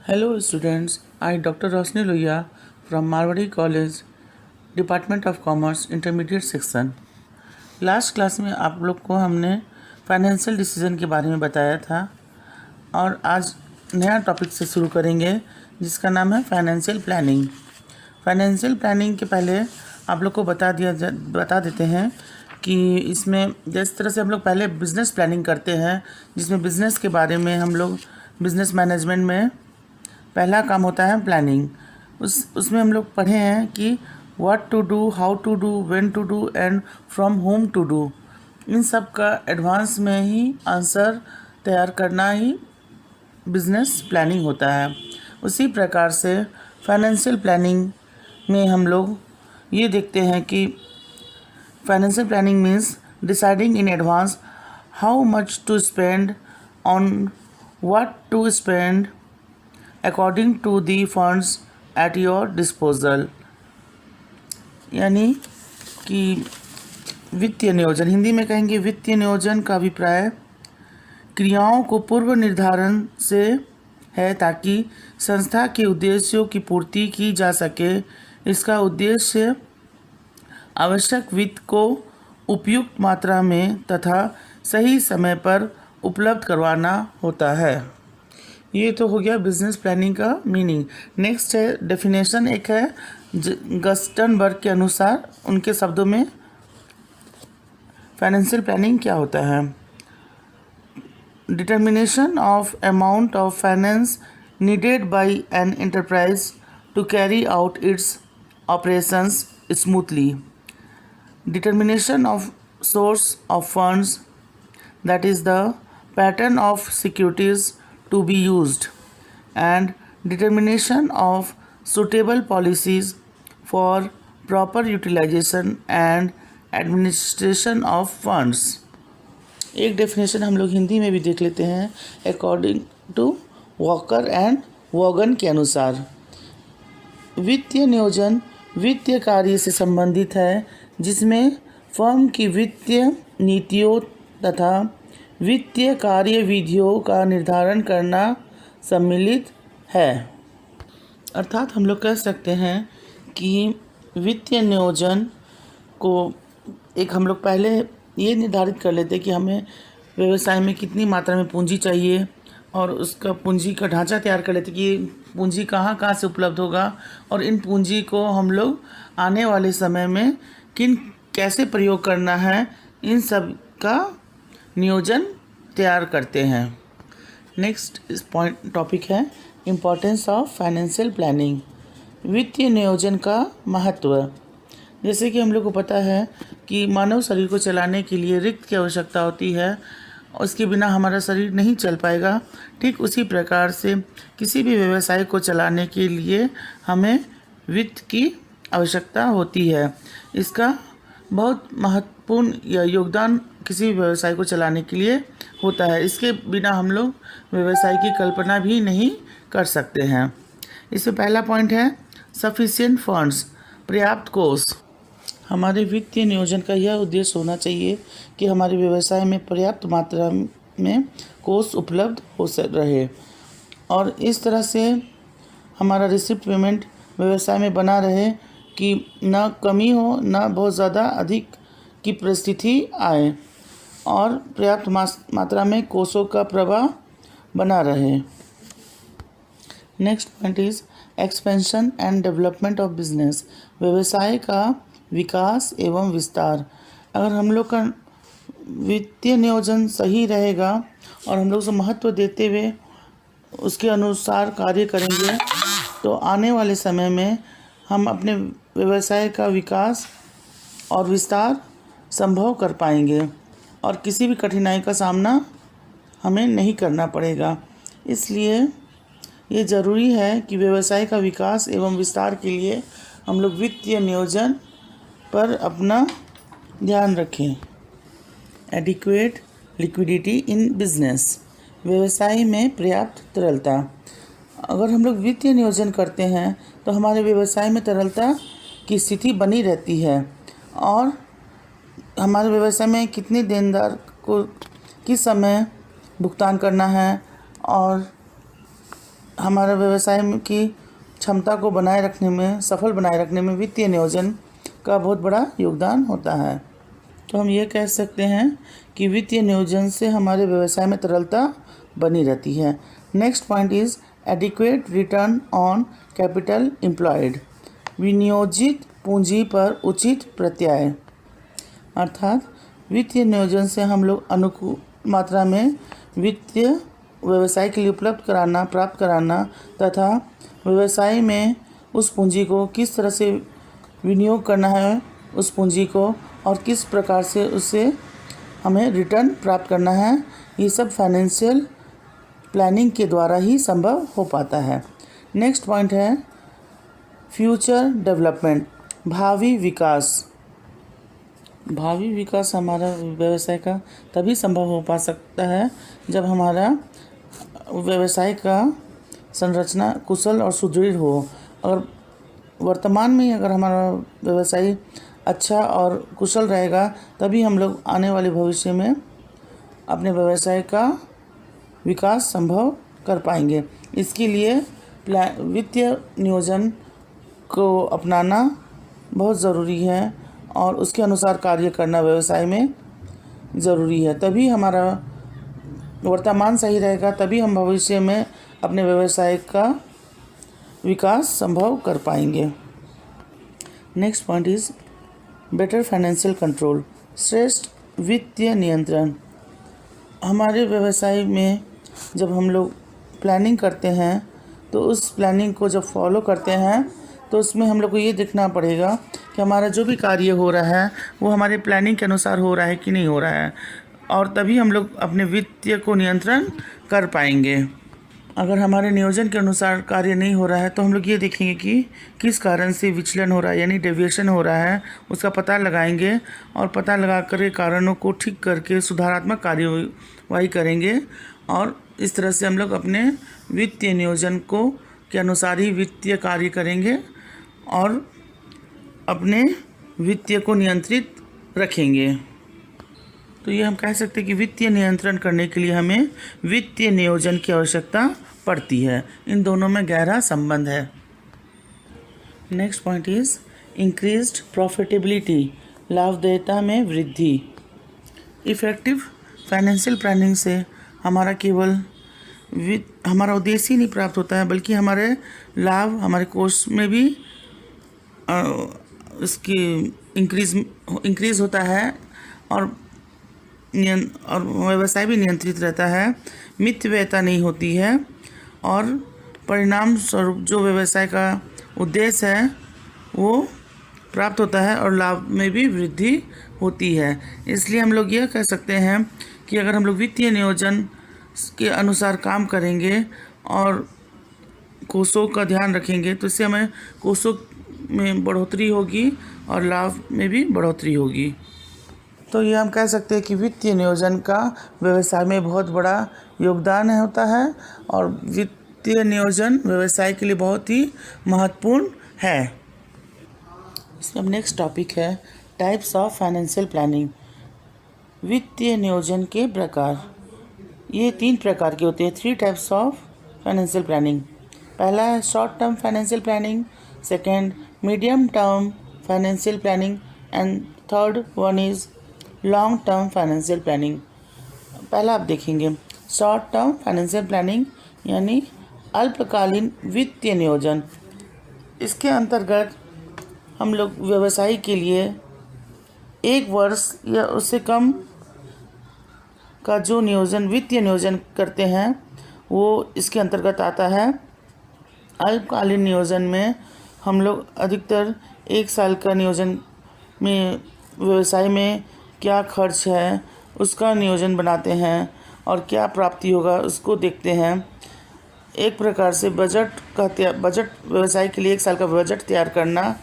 Hello students, I Dr. Rosni Loya from Marwari College, Department of Commerce, Intermediate Section. Last class में आप लोग को हमने financial decision के बारे में बताया था और आज नया टॉपिक से शुरू करेंगे जिसका नाम है फाइनेंशियल प्लानिंग। फाइनेंशियल प्लानिंग के पहले आप लोग को बता देते हैं कि इसमें जिस तरह से हम लोग पहले बिज़नेस प्लानिंग करते हैं, जिसमें बिज़नेस के बारे में हम लोग बिज़नेस मैनेजमेंट में पहला काम होता है प्लानिंग। उसमें हम लोग पढ़े हैं कि what to do, how to do, when to do and from home to do. इन सब का एडवांस में ही आंसर तैयार करना ही बिज़नेस प्लानिंग होता है। उसी प्रकार से फाइनेंशियल प्लानिंग में हम लोग ये देखते हैं कि financial planning means deciding in advance how much to spend on what to spend according to the funds at your disposal. यानी कि वित्तीय नियोजन, हिंदी में कहेंगे वित्तीय नियोजन का अभिप्राय क्रियाओं को पूर्व निर्धारण से है ताकि संस्था के उद्देश्यों की पूर्ति की जा सके। इसका उद्देश्य आवश्यक वित्त को उपयुक्त मात्रा में तथा सही समय पर उपलब्ध करवाना होता है। ये तो हो गया बिजनेस प्लानिंग का मीनिंग। नेक्स्ट है डेफिनेशन। एक है गस्टनबर्ग के अनुसार, उनके शब्दों में फाइनेंशियल प्लानिंग क्या होता है। Determination of amount of finance needed by an enterprise to carry out its operations smoothly. Determination of source of funds, that is the pattern of securities to be used, and determination of suitable policies for proper utilization and administration of funds। एक definition हम लोग हिंदी में भी देख लेते हैं। According to Walker and Wagon के अनुसार वित्तीय नियोजन वित्तीय कार्य से संबंधित है जिसमें फर्म की वित्तीय नीतियों तथा वित्तीय कार्यविधियों का निर्धारण करना सम्मिलित है। अर्थात हम लोग कह सकते हैं कि वित्तीय नियोजन को एक हम लोग पहले ये निर्धारित कर लेते हैं कि हमें व्यवसाय में कितनी मात्रा में पूंजी चाहिए और उसका पूंजी का ढांचा तैयार कर लेते हैं कि पूंजी कहाँ कहाँ से उपलब्ध होगा और इन पूंजी को हम लोग आने वाले समय में कैसे प्रयोग करना है, इन सब का नियोजन तैयार करते हैं। नेक्स्ट इस टॉपिक है इम्पोर्टेंस ऑफ फाइनेंशियल प्लानिंग। वित्तीय नियोजन का महत्व। जैसे कि हम लोग को पता है कि मानव शरीर को चलाने के लिए वित्त की आवश्यकता होती है, उसके बिना हमारा शरीर नहीं चल पाएगा। ठीक उसी प्रकार से किसी भी व्यवसाय को चलाने के लिए हमें वित्त की आवश्यकता होती है। इसका बहुत महत्वपूर्ण योगदान किसी भी व्यवसाय को चलाने के लिए होता है। इसके बिना हम लोग व्यवसाय की कल्पना भी नहीं कर सकते हैं। इसमें पहला पॉइंट है सफिशिएंट फंड्स, पर्याप्त कोष। हमारे वित्तीय नियोजन का यह उद्देश्य होना चाहिए कि हमारे व्यवसाय में पर्याप्त मात्रा में कोष उपलब्ध हो रहे और इस तरह से हमारा रिसिप्ट पेमेंट व्यवसाय में बना रहे कि न कमी हो न बहुत ज़्यादा अधिक की परिस्थिति आए और पर्याप्त मात्रा में कोषों का प्रवाह बना रहे। Next point is expansion and development of business, व्यवसाय का विकास एवं विस्तार। अगर हम लोग का वित्तीय नियोजन सही रहेगा और हम लोग उसे महत्व देते हुए उसके अनुसार कार्य करेंगे तो आने वाले समय में हम अपने व्यवसाय का विकास और विस्तार संभव कर पाएंगे और किसी भी कठिनाई का सामना हमें नहीं करना पड़ेगा। इसलिए ये ज़रूरी है कि व्यवसाय का विकास एवं विस्तार के लिए हम लोग वित्तीय नियोजन पर अपना ध्यान रखें। एडिक्वेट लिक्विडिटी इन बिजनेस, व्यवसाय में पर्याप्त तरलता। अगर हम लोग वित्तीय नियोजन करते हैं तो हमारे व्यवसाय में तरलता की स्थिति बनी रहती है और हमारे व्यवसाय में कितने देनदार को किस समय भुगतान करना है और हमारे व्यवसाय की क्षमता को बनाए रखने में, सफल बनाए रखने में वित्तीय नियोजन का बहुत बड़ा योगदान होता है। तो हम ये कह सकते हैं कि वित्तीय नियोजन से हमारे व्यवसाय में तरलता बनी रहती है। Next point is adequate return on capital employed. विनियोजित पूंजी पर उचित प्रत्याय, अर्थात वित्तीय नियोजन से हम लोग अनुकूल मात्रा में वित्तीय व्यवसाय के लिए प्राप्त कराना तथा व्यवसाय में उस पूंजी को किस तरह से विनियोग करना है, उस पूंजी को, और किस प्रकार से उससे हमें रिटर्न प्राप्त करना है, ये सब फाइनेंशियल प्लानिंग के द्वारा ही संभव हो पाता है। नेक्स्ट पॉइंट है फ्यूचर डेवलपमेंट, भावी विकास। भावी विकास हमारा व्यवसाय का तभी संभव हो पा सकता है जब हमारा व्यवसाय का संरचना कुशल और सुदृढ़ हो। अगर वर्तमान में ही अगर हमारा व्यवसाय अच्छा और कुशल रहेगा तभी हम लोग आने वाले भविष्य में अपने व्यवसाय का विकास संभव कर पाएंगे। इसके लिए वित्तीय नियोजन को अपनाना बहुत ज़रूरी है और उसके अनुसार कार्य करना व्यवसाय में ज़रूरी है। तभी हमारा वर्तमान सही रहेगा, तभी हम भविष्य में अपने व्यवसाय का विकास संभव कर पाएंगे। Next point is better financial control, श्रेष्ठ वित्तीय नियंत्रण। हमारे व्यवसाय में जब हम लोग प्लानिंग करते हैं तो उस प्लानिंग को जब फॉलो करते हैं तो उसमें हम लोग को ये देखना पड़ेगा कि हमारा जो भी कार्य हो रहा है वो हमारे प्लानिंग के अनुसार हो रहा है कि नहीं हो रहा है, और तभी हम लोग अपने वित्तीय को नियंत्रण कर पाएंगे। अगर हमारे नियोजन के अनुसार कार्य नहीं हो रहा है तो हम लोग ये देखेंगे कि किस कारण से विचलन हो रहा है, यानी डेविएशन हो रहा है, उसका पता लगाएंगे और पता लगा कर कारणों को ठीक करके सुधारात्मक कार्यवाही करेंगे, और इस तरह से हम लोग अपने वित्तीय नियोजन को के अनुसार ही वित्तीय कार्य करेंगे और अपने वित्तीय को नियंत्रित रखेंगे। तो ये हम कह सकते हैं कि वित्तीय नियंत्रण करने के लिए हमें वित्तीय नियोजन की आवश्यकता पड़ती है। इन दोनों में गहरा संबंध है। Next point is increased profitability, लाभदेयता में वृद्धि। इफ़ेक्टिव फाइनेंशियल प्लानिंग से हमारा केवल हमारा उद्देश्य ही नहीं प्राप्त होता है बल्कि हमारे लाभ, हमारे कोष में भी उसकी इंक्रीज़ होता है और व्यवसाय भी नियंत्रित रहता है, मितव्ययता नहीं होती है, और परिणाम स्वरूप जो व्यवसाय का उद्देश्य है वो प्राप्त होता है और लाभ में भी वृद्धि होती है। इसलिए हम लोग यह कह सकते हैं कि अगर हम लोग वित्तीय नियोजन के अनुसार काम करेंगे और कोषों का ध्यान रखेंगे तो इससे हमें कोषों में बढ़ोतरी होगी और लाभ में भी बढ़ोतरी होगी। तो ये हम कह सकते हैं कि वित्तीय नियोजन का व्यवसाय में बहुत बड़ा योगदान होता है और वित्तीय नियोजन व्यवसाय के लिए बहुत ही महत्वपूर्ण है। इसमें अब नेक्स्ट टॉपिक है टाइप्स ऑफ फाइनेंशियल प्लानिंग। वित्तीय नियोजन के प्रकार, ये 3 प्रकार के होते हैं, 3 टाइप्स ऑफ फाइनेंशियल प्लानिंग। पहला है short term financial planning, second medium term financial planning and third one is long term financial planning. पहला आप देखेंगे शॉर्ट टर्म फाइनेंशियल प्लानिंग यानी अल्पकालीन वित्तीय नियोजन। इसके अंतर्गत हम लोग व्यवसाय के लिए 1 वर्ष या उससे कम का जो नियोजन वित्तीय नियोजन करते हैं वो इसके अंतर्गत आता है। अल्पकालीन नियोजन में हम लोग अधिकतर 1 साल का नियोजन में व्यवसाय में क्या खर्च है उसका नियोजन बनाते हैं और क्या प्राप्ति होगा उसको देखते हैं। एक प्रकार से बजट व्यवसाय के लिए 1 साल का बजट तैयार करना,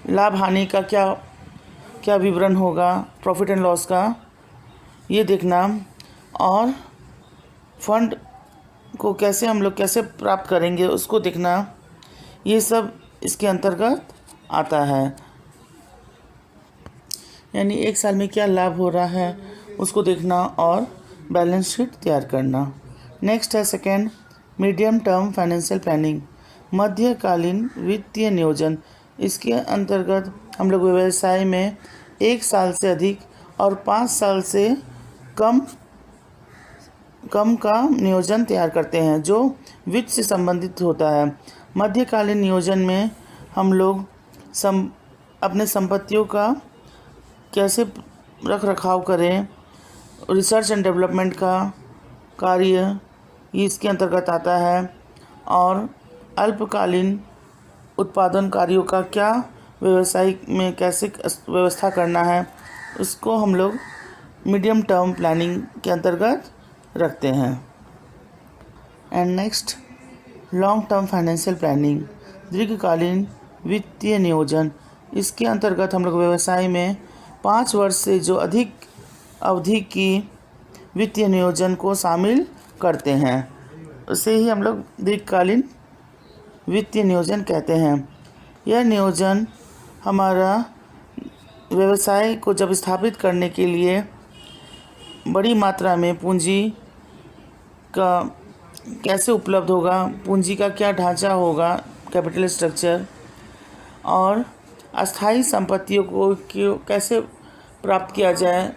लाभ हानि का क्या विवरण होगा, प्रॉफिट एंड लॉस का ये देखना, और फंड को कैसे हम लोग कैसे प्राप्त करेंगे उसको देखना, ये सब इसके अंतर्गत आता है। यानी 1 साल में क्या लाभ हो रहा है उसको देखना और बैलेंस शीट तैयार करना। नेक्स्ट है second medium term financial planning, मध्यकालीन वित्तीय नियोजन। इसके अंतर्गत हम लोग व्यवसाय में 1 साल से अधिक और 5 साल से कम का नियोजन तैयार करते हैं जो वित्त से संबंधित होता है। मध्यकालीन नियोजन में हम लोग अपने संपत्तियों का कैसे रख रखाव करें, रिसर्च एंड डेवलपमेंट का कार्य इसके अंतर्गत आता है, और अल्पकालीन उत्पादन कार्यों का क्या व्यवसाय में कैसे व्यवस्था करना है, उसको हम लोग मीडियम टर्म प्लानिंग के अंतर्गत रखते हैं। And next, long term financial planning, दीर्घकालीन वित्तीय नियोजन। इसके अंतर्गत हम लोग व्यवसाय में 5 वर्ष से जो अधिक अवधि की वित्तीय नियोजन को शामिल करते हैं, उसे ही हम लोग दीर्घकालीन वित्तीय नियोजन कहते हैं। यह नियोजन हमारा व्यवसाय को जब स्थापित करने के लिए बड़ी मात्रा में पूंजी का कैसे उपलब्ध होगा, पूंजी का क्या ढांचा होगा, कैपिटल स्ट्रक्चर, और अस्थायी संपत्तियों को कैसे प्राप्त किया जाए।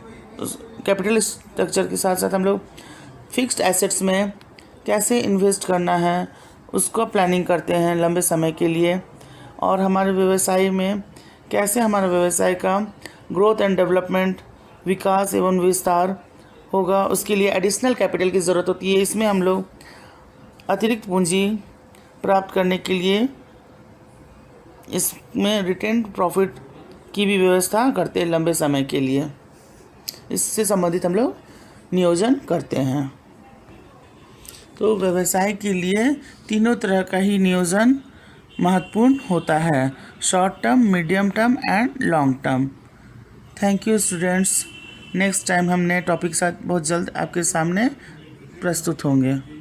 कैपिटल स्ट्रक्चर के साथ साथ हम लोग फिक्स्ड एसेट्स में कैसे इन्वेस्ट करना है, उसको प्लानिंग करते हैं लंबे समय के लिए, और हमारे व्यवसाय में कैसे हमारा व्यवसाय का ग्रोथ एंड डेवलपमेंट, विकास एवं विस्तार होगा, उसके लिए एडिशनल कैपिटल की ज़रूरत होती है। इसमें हम लोग अतिरिक्त पूंजी प्राप्त करने के लिए इसमें रिटेन्ड प्रॉफिट की भी व्यवस्था करते हैं लंबे समय के लिए। इससे संबंधित हम लोग नियोजन करते हैं। तो व्यवसाय के लिए तीनों तरह का ही नियोजन महत्वपूर्ण होता है, short term, medium term and long term. Thank you students. Next time हम नए टॉपिक के साथ बहुत जल्द आपके सामने प्रस्तुत होंगे।